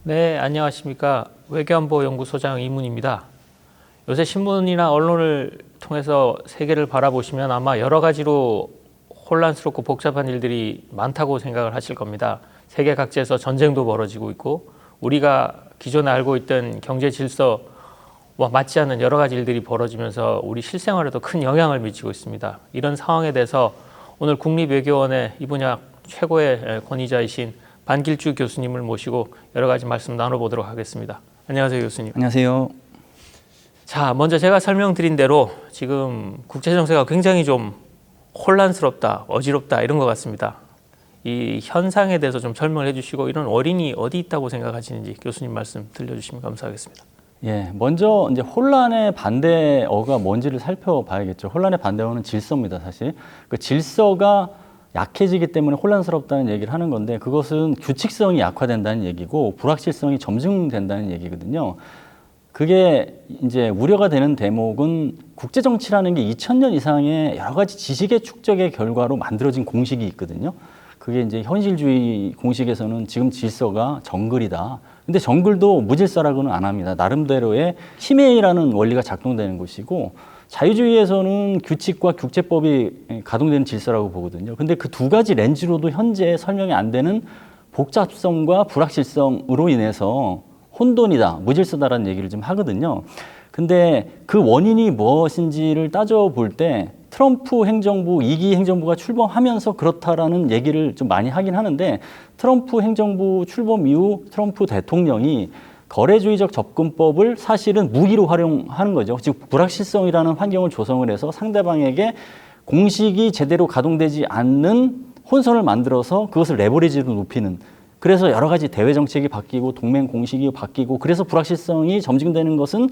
네, 안녕하십니까. 외교안보연구소장 이문입니다. 요새 신문이나 언론을 통해서 세계를 바라보시면 아마 여러 가지로 혼란스럽고 복잡한 일들이 많다고 생각을 하실 겁니다. 세계 각지에서 전쟁도 벌어지고 있고 우리가 기존에 알고 있던 경제 질서와 맞지 않는 여러 가지 일들이 벌어지면서 우리 실생활에도 큰 영향을 미치고 있습니다. 이런 상황에 대해서 오늘 국립외교원의 이 분야 최고의 권위자이신 반길주 교수님을 모시고 여러 가지 말씀 나눠보도록 하겠습니다. 안녕하세요, 교수님. 안녕하세요. 자, 먼저 제가 설명드린 대로 지금 국제정세가 굉장히 좀 혼란스럽다, 어지럽다 이런 것 같습니다. 이 현상에 대해서 좀 설명을 해주시고 이런 원인이 어디 있다고 생각하시는지 교수님 말씀 들려주시면 감사하겠습니다. 예, 먼저 이제 혼란의 반대어가 뭔지를 살펴봐야겠죠. 혼란의 반대어는 질서입니다, 사실. 그 질서가 약해지기 때문에 혼란스럽다는 얘기를 하는 건데 그것은 규칙성이 약화된다는 얘기고 불확실성이 점증된다는 얘기거든요. 그게 이제 우려가 되는 대목은 국제정치라는 게 2000년 이상의 여러 가지 지식의 축적의 결과로 만들어진 공식이 있거든요. 그게 이제 현실주의 공식에서는 지금 질서가 정글이다. 근데 정글도 무질서라고는 안 합니다. 나름대로의 힘의라는 원리가 작동되는 것이고 자유주의에서는 규칙과 국제법이 가동되는 질서라고 보거든요. 근데 그 두 가지 렌즈로도 현재 설명이 안 되는 복잡성과 불확실성으로 인해서 혼돈이다, 무질서다라는 얘기를 좀 하거든요. 근데 그 원인이 무엇인지를 따져볼 때 트럼프 행정부, 2기 행정부가 출범하면서 그렇다라는 얘기를 좀 많이 하긴 하는데 트럼프 행정부 출범 이후 트럼프 대통령이 거래주의적 접근법을 사실은 무기로 활용하는 거죠. 즉 불확실성이라는 환경을 조성을 해서 상대방에게 공식이 제대로 가동되지 않는 혼선을 만들어서 그것을 레버리지로 높이는, 그래서 여러 가지 대외 정책이 바뀌고 동맹 공식이 바뀌고 그래서 불확실성이 점증되는 것은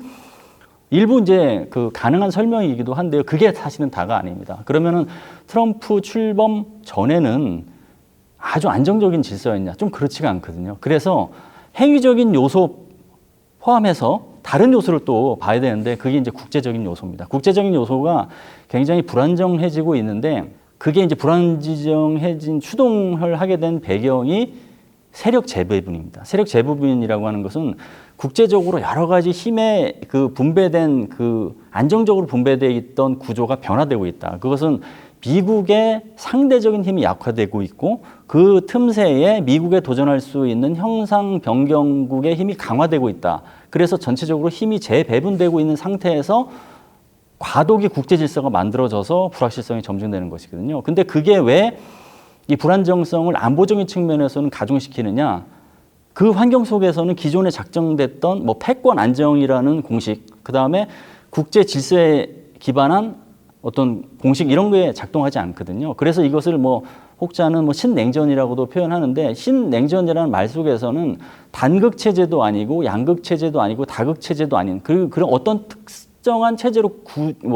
일부 이제 그 가능한 설명이기도 한데요. 그게 사실은 다가 아닙니다. 그러면은 트럼프 출범 전에는 아주 안정적인 질서였냐? 좀 그렇지가 않거든요. 그래서 행위적인 요소 포함해서 다른 요소를 또 봐야 되는데 그게 이제 국제적인 요소입니다. 국제적인 요소가 굉장히 불안정해지고 있는데 그게 이제 불안정해진 추동을 하게 된 배경이 세력 재배분입니다. 세력 재배분이라고 하는 것은 국제적으로 여러 가지 힘의 그 분배된 그 안정적으로 분배되어 있던 구조가 변화되고 있다. 그것은 미국의 상대적인 힘이 약화되고 있고 그 틈새에 미국에 도전할 수 있는 형상 변경국의 힘이 강화되고 있다. 그래서 전체적으로 힘이 재배분되고 있는 상태에서 과도기 국제 질서가 만들어져서 불확실성이 점증되는 것이거든요. 근데 그게 왜 이 불안정성을 안보적인 측면에서는 가중시키느냐? 그 환경 속에서는 기존에 작정됐던 뭐 패권 안정이라는 공식, 그 다음에 국제 질서에 기반한 어떤 공식 이런 게 작동하지 않거든요. 그래서 이것을 뭐 혹자는 뭐 신냉전이라고도 표현하는데 신냉전이라는 말 속에서는 단극 체제도 아니고 양극 체제도 아니고 다극 체제도 아닌 그런 어떤 특정한 체제로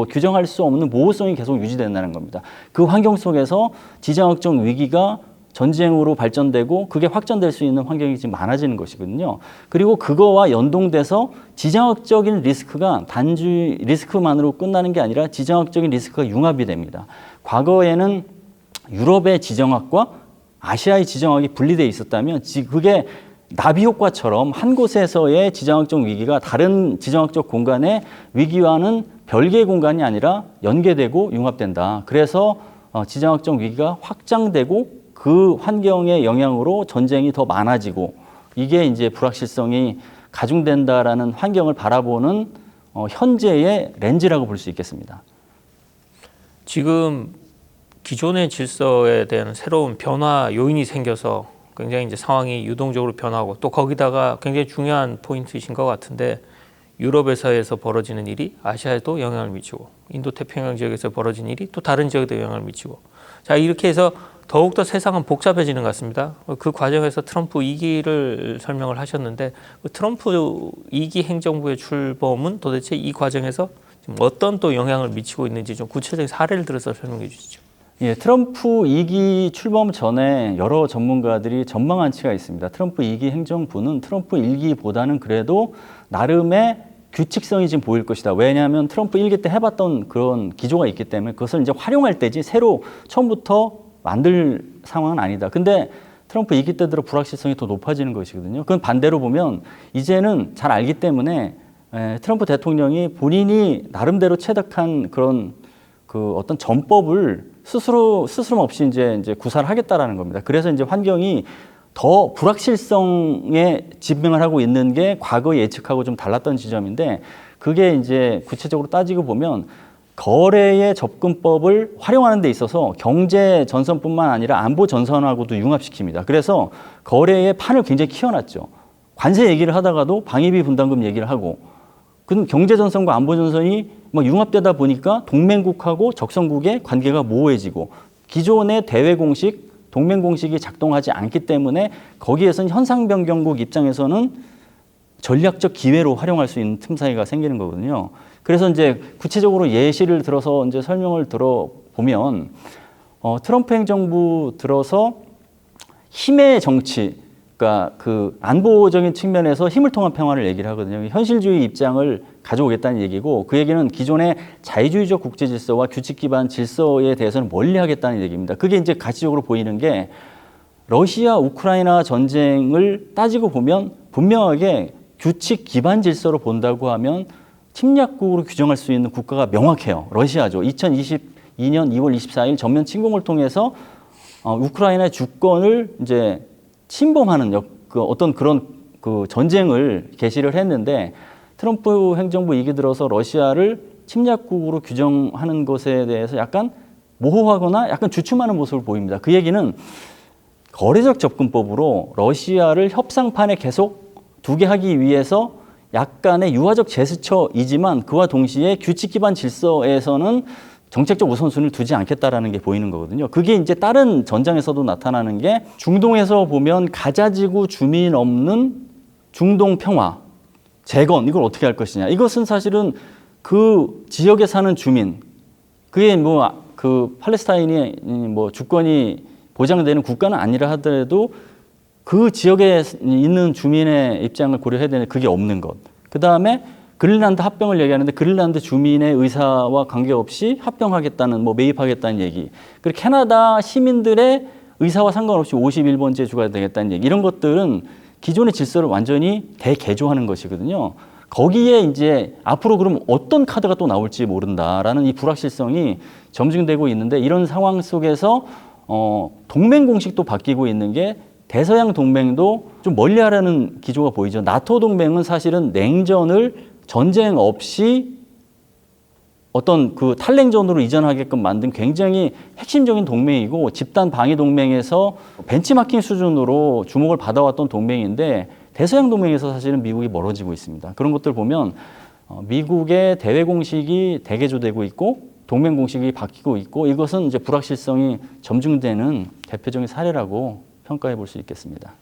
규정할 수 없는 모호성이 계속 유지된다는 겁니다. 그 환경 속에서 지정학적 위기가 전쟁으로 발전되고 그게 확전될 수 있는 환경이 지금 많아지는 것이거든요. 그리고 그거와 연동돼서 지정학적인 리스크가 단지 리스크만으로 끝나는 게 아니라 지정학적인 리스크가 융합이 됩니다. 과거에는 유럽의 지정학과 아시아의 지정학이 분리되어 있었다면 그게 나비 효과처럼 한 곳에서의 지정학적 위기가 다른 지정학적 공간의 위기와는 별개의 공간이 아니라 연계되고 융합된다. 그래서 지정학적 위기가 확장되고 그 환경의 영향으로 전쟁이 더 많아지고 이게 이제 불확실성이 가중된다라는 환경을 바라보는 현재의 렌즈라고 볼 수 있겠습니다. 지금 기존의 질서에 대한 새로운 변화 요인이 생겨서 굉장히 이제 상황이 유동적으로 변하고 또 거기다가 굉장히 중요한 포인트이신 것 같은데 유럽에서 벌어지는 일이 아시아에도 영향을 미치고 인도 태평양 지역에서 벌어진 일이 또 다른 지역에도 영향을 미치고 자 이렇게 해서 더욱더 세상은 복잡해지는 것 같습니다. 그 과정에서 트럼프 2기를 설명을 하셨는데 그 트럼프 2기 행정부의 출범은 도대체 이 과정에서 지금 어떤 또 영향을 미치고 있는지 좀 구체적인 사례를 들어서 설명해 주시죠. 예, 트럼프 2기 출범 전에 여러 전문가들이 전망한 치가 있습니다. 트럼프 2기 행정부는 트럼프 1기보다는 그래도 나름의 규칙성이 지금 보일 것이다. 왜냐하면 트럼프 1기 때 해봤던 그런 기조가 있기 때문에 그것을 이제 활용할 때지 새로 처음부터 만들 상황은 아니다. 근데 트럼프 2기 때 들어 불확실성이 더 높아지는 것이거든요. 그건 반대로 보면 이제는 잘 알기 때문에 트럼프 대통령이 본인이 나름대로 체득한 그런 그 어떤 전법을 스스럼 없이 이제 구사를 하겠다라는 겁니다. 그래서 이제 환경이 더 불확실성에 직면을 하고 있는 게 과거 예측하고 좀 달랐던 지점인데 그게 이제 구체적으로 따지고 보면 거래의 접근법을 활용하는 데 있어서 경제 전선뿐만 아니라 안보 전선하고도 융합시킵니다. 그래서 거래의 판을 굉장히 키워놨죠. 관세 얘기를 하다가도 방위비 분담금 얘기를 하고 그 경제 전선과 안보 전선이 막 융합되다 보니까 동맹국하고 적성국의 관계가 모호해지고 기존의 대외 공식, 동맹 공식이 작동하지 않기 때문에 거기에서는 현상 변경국 입장에서는 전략적 기회로 활용할 수 있는 틈 사이가 생기는 거거든요. 그래서 이제 구체적으로 예시를 들어서 이제 설명을 들어보면 트럼프 행정부 들어서 힘의 정치, 그러니까 그 안보적인 측면에서 힘을 통한 평화를 얘기를 하거든요. 현실주의 입장을 가져오겠다는 얘기고 그 얘기는 기존의 자유주의적 국제 질서와 규칙 기반 질서에 대해서는 멀리하겠다는 얘기입니다. 그게 이제 가시적으로 보이는 게 러시아 우크라이나 전쟁을 따지고 보면 분명하게 규칙 기반 질서로 본다고 하면 침략국으로 규정할 수 있는 국가가 명확해요. 러시아죠. 2022년 2월 24일 전면 침공을 통해서 우크라이나의 주권을 이제 침범하는 어떤 그런 그 전쟁을 개시를 했는데 트럼프 행정부 2기 들어서 러시아를 침략국으로 규정하는 것에 대해서 약간 모호하거나 약간 주춤하는 모습을 보입니다. 그 얘기는 거래적 접근법으로 러시아를 협상판에 계속 두게 하기 위해서 약간의 유화적 제스처이지만 그와 동시에 규칙 기반 질서에서는 정책적 우선순위를 두지 않겠다라는 게 보이는 거거든요. 그게 이제 다른 전장에서도 나타나는 게 중동에서 보면 가자지구 주민 없는 중동 평화, 재건 이걸 어떻게 할 것이냐. 이것은 사실은 그 지역에 사는 주민, 그게 뭐 그 팔레스타인이 뭐 주권이 보장되는 국가는 아니라 하더라도 그 지역에 있는 주민의 입장을 고려해야 되는 그게 없는 것. 그 다음에 그린란드 합병을 얘기하는데 그린란드 주민의 의사와 관계없이 합병하겠다는 뭐 매입하겠다는 얘기. 그리고 캐나다 시민들의 의사와 상관없이 51번째 주가 되겠다는 얘기. 이런 것들은 기존의 질서를 완전히 대개조하는 것이거든요. 거기에 이제 앞으로 그럼 어떤 카드가 또 나올지 모른다라는 이 불확실성이 점증되고 있는데 이런 상황 속에서 동맹 공식도 바뀌고 있는 게 대서양 동맹도 좀 멀리하라는 기조가 보이죠. 나토 동맹은 사실은 냉전을 전쟁 없이 어떤 그 탈냉전으로 이전하게끔 만든 굉장히 핵심적인 동맹이고 집단 방위 동맹에서 벤치마킹 수준으로 주목을 받아왔던 동맹인데 대서양 동맹에서 사실은 미국이 멀어지고 있습니다. 그런 것들 보면 미국의 대외 공식이 대개조되고 있고 동맹 공식이 바뀌고 있고 이것은 이제 불확실성이 점증되는 대표적인 사례라고 평가해 볼 수 있겠습니다.